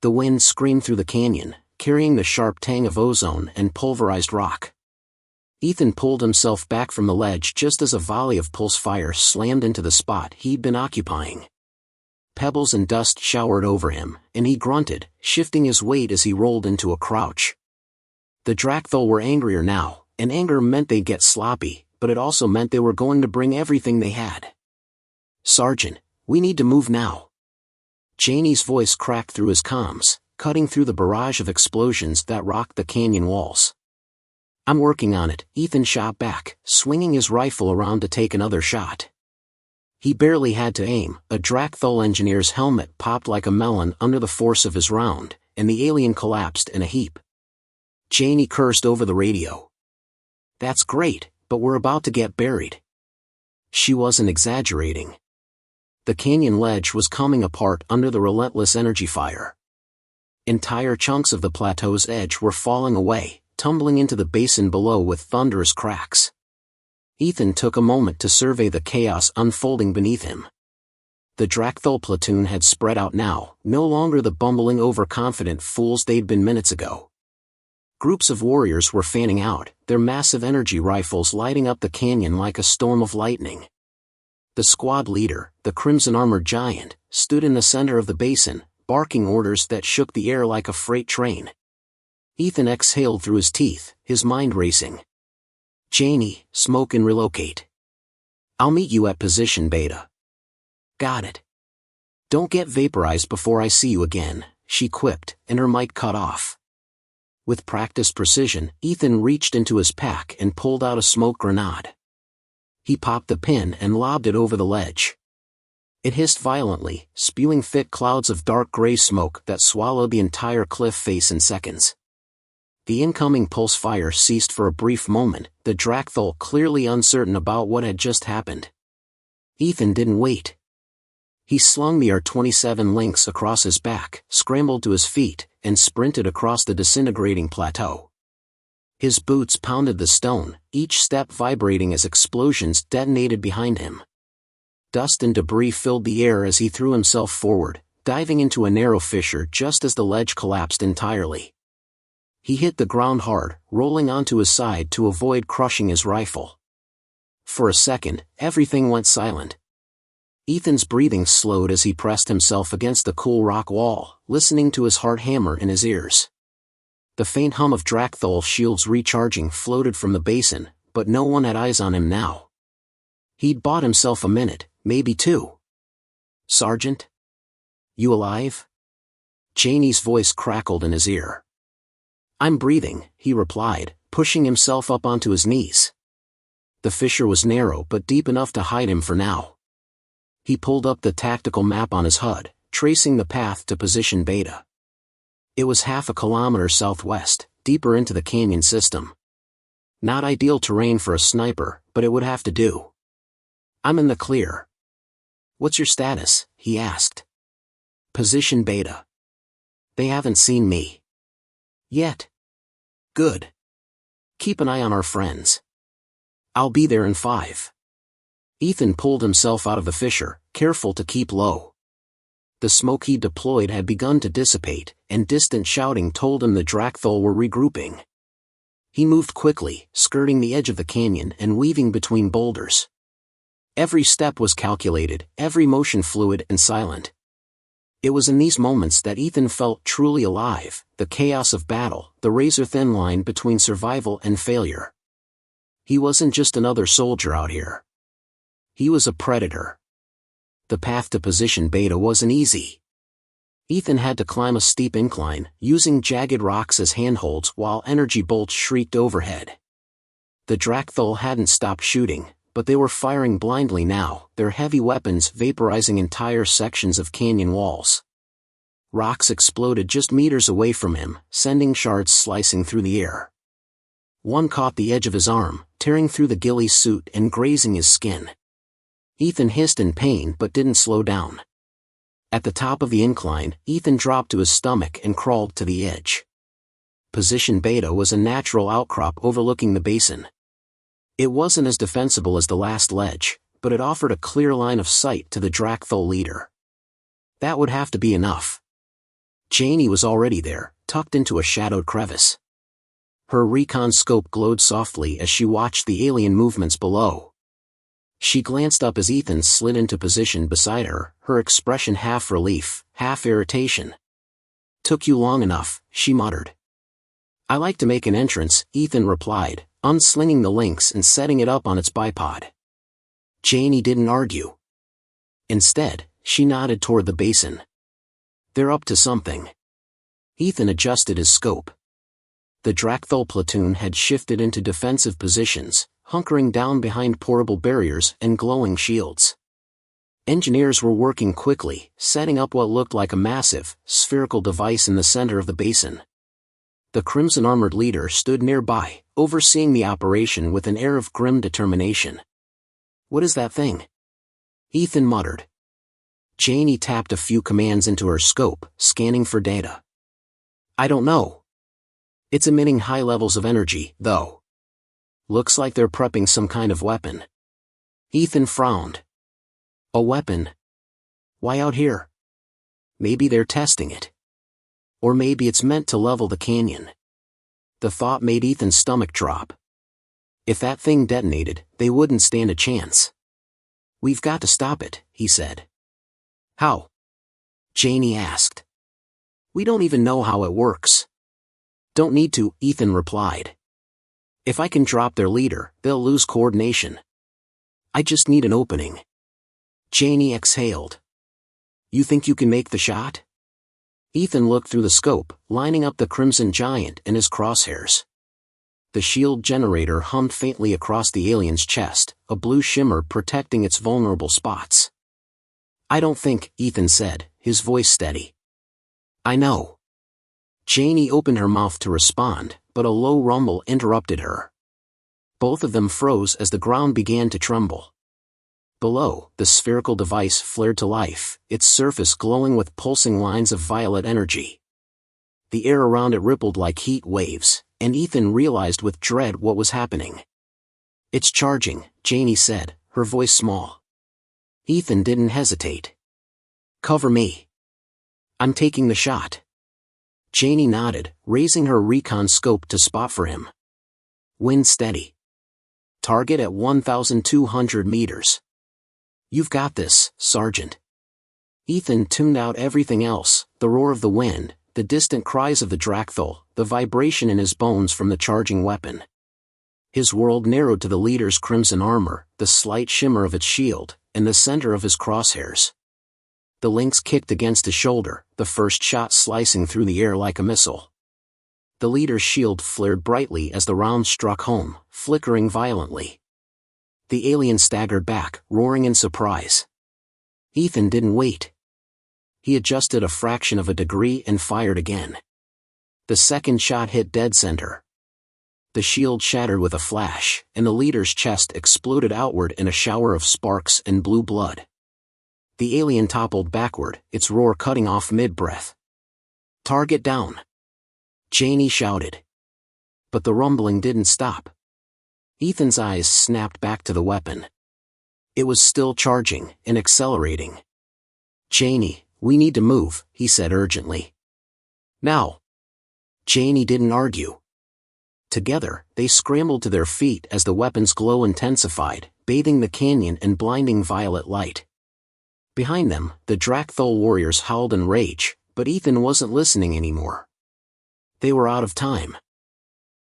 The wind screamed through the canyon, carrying the sharp tang of ozone and pulverized rock. Ethan pulled himself back from the ledge just as a volley of pulse fire slammed into the spot he'd been occupying. Pebbles and dust showered over him, and he grunted, shifting his weight as he rolled into a crouch. The Drakthul were angrier now, and anger meant they'd get sloppy, but it also meant they were going to bring everything they had. "Sergeant, we need to move now." Janie's voice cracked through his comms, cutting through the barrage of explosions that rocked the canyon walls. "I'm working on it," Ethan shot back, swinging his rifle around to take another shot. He barely had to aim. A Drakthul engineer's helmet popped like a melon under the force of his round, and the alien collapsed in a heap. Janie cursed over the radio. "That's great, but we're about to get buried." She wasn't exaggerating. The canyon ledge was coming apart under the relentless energy fire. Entire chunks of the plateau's edge were falling away, tumbling into the basin below with thunderous cracks. Ethan took a moment to survey the chaos unfolding beneath him. The Drakthul platoon had spread out now, no longer the bumbling overconfident fools they'd been minutes ago. Groups of warriors were fanning out, their massive energy rifles lighting up the canyon like a storm of lightning. The squad leader, the crimson-armored giant, stood in the center of the basin, barking orders that shook the air like a freight train. Ethan exhaled through his teeth, his mind racing. "Janie, smoke and relocate. I'll meet you at position Beta." "Got it." "Don't get vaporized before I see you again," she quipped, and her mic cut off. With practiced precision, Ethan reached into his pack and pulled out a smoke grenade. He popped the pin and lobbed it over the ledge. It hissed violently, spewing thick clouds of dark gray smoke that swallowed the entire cliff face in seconds. The incoming pulse fire ceased for a brief moment, the Drakthul clearly uncertain about what had just happened. Ethan didn't wait. He slung the R-27 Lynx across his back, scrambled to his feet, and sprinted across the disintegrating plateau. His boots pounded the stone, each step vibrating as explosions detonated behind him. Dust and debris filled the air as he threw himself forward, diving into a narrow fissure just as the ledge collapsed entirely. He hit the ground hard, rolling onto his side to avoid crushing his rifle. For a second, everything went silent. Ethan's breathing slowed as he pressed himself against the cool rock wall, listening to his heart hammer in his ears. The faint hum of Drakthul shields recharging floated from the basin, but no one had eyes on him now. He'd bought himself a minute, maybe two. "Sergeant? You alive?" Janie's voice crackled in his ear. "I'm breathing," he replied, pushing himself up onto his knees. The fissure was narrow but deep enough to hide him for now. He pulled up the tactical map on his HUD, tracing the path to position Beta. It was 1/2 kilometer southwest, deeper into the canyon system. Not ideal terrain for a sniper, but it would have to do. "I'm in the clear." "What's your status?" he asked. "Position Beta." "They haven't seen me." "Yet." "Good. Keep an eye on our friends." "I'll be there in 5. Ethan pulled himself out of the fissure, careful to keep low. The smoke he deployed had begun to dissipate, and distant shouting told him the Drakthul were regrouping. He moved quickly, skirting the edge of the canyon and weaving between boulders. Every step was calculated, every motion fluid and silent. It was in these moments that Ethan felt truly alive, the chaos of battle, the razor-thin line between survival and failure. He wasn't just another soldier out here. He was a predator. The path to position Beta wasn't easy. Ethan had to climb a steep incline, using jagged rocks as handholds while energy bolts shrieked overhead. The Drakthul hadn't stopped shooting, but they were firing blindly now, their heavy weapons vaporizing entire sections of canyon walls. Rocks exploded just meters away from him, sending shards slicing through the air. One caught the edge of his arm, tearing through the ghillie suit and grazing his skin. Ethan hissed in pain but didn't slow down. At the top of the incline, Ethan dropped to his stomach and crawled to the edge. Position Beta was a natural outcrop overlooking the basin. It wasn't as defensible as the last ledge, but it offered a clear line of sight to the Drakthul leader. That would have to be enough. Janie was already there, tucked into a shadowed crevice. Her recon scope glowed softly as she watched the alien movements below. She glanced up as Ethan slid into position beside her, her expression half relief, half irritation. "Took you long enough," she muttered. "I like to make an entrance," Ethan replied, unslinging the lynx and setting it up on its bipod. Janie didn't argue. Instead, she nodded toward the basin. "They're up to something." Ethan adjusted his scope. The Drakthol platoon had shifted into defensive positions, hunkering down behind portable barriers and glowing shields. Engineers were working quickly, setting up what looked like a massive, spherical device in the center of the basin. The crimson-armored leader stood nearby, overseeing the operation with an air of grim determination. "What is that thing?" Ethan muttered. Janie tapped a few commands into her scope, scanning for data. "I don't know. It's emitting high levels of energy, though. Looks like they're prepping some kind of weapon." Ethan frowned. "A weapon? Why out here? Maybe they're testing it. Or maybe it's meant to level the canyon." The thought made Ethan's stomach drop. If that thing detonated, they wouldn't stand a chance. "We've got to stop it," he said. "How?" Janie asked. "We don't even know how it works." "Don't need to," Ethan replied. "If I can drop their leader, they'll lose coordination. I just need an opening." Janie exhaled. "You think you can make the shot?" Ethan looked through the scope, lining up the Crimson Giant and his crosshairs. The shield generator hummed faintly across the alien's chest, a blue shimmer protecting its vulnerable spots. "I don't think," Ethan said, his voice steady. "I know." Janie opened her mouth to respond, but a low rumble interrupted her. Both of them froze as the ground began to tremble. Below, the spherical device flared to life, its surface glowing with pulsing lines of violet energy. The air around it rippled like heat waves, and Ethan realized with dread what was happening. "It's charging," Janie said, her voice small. Ethan didn't hesitate. "Cover me. I'm taking the shot." Janie nodded, raising her recon scope to spot for him. "Wind steady. Target at 1,200 meters. You've got this, Sergeant." Ethan tuned out everything else, the roar of the wind, the distant cries of the Drakthol, the vibration in his bones from the charging weapon. His world narrowed to the leader's crimson armor, the slight shimmer of its shield, and the center of his crosshairs. The lynx kicked against his shoulder, the first shot slicing through the air like a missile. The leader's shield flared brightly as the round struck home, flickering violently. The alien staggered back, roaring in surprise. Ethan didn't wait. He adjusted a fraction of a degree and fired again. The second shot hit dead center. The shield shattered with a flash, and the leader's chest exploded outward in a shower of sparks and blue blood. The alien toppled backward, its roar cutting off mid-breath. "Target down!" Janie shouted. But the rumbling didn't stop. Ethan's eyes snapped back to the weapon. It was still charging and accelerating. "Janie, we need to move," he said urgently. "Now." Janie didn't argue. Together, they scrambled to their feet as the weapon's glow intensified, bathing the canyon in blinding violet light. Behind them, the Drakthol warriors howled in rage, but Ethan wasn't listening anymore. They were out of time.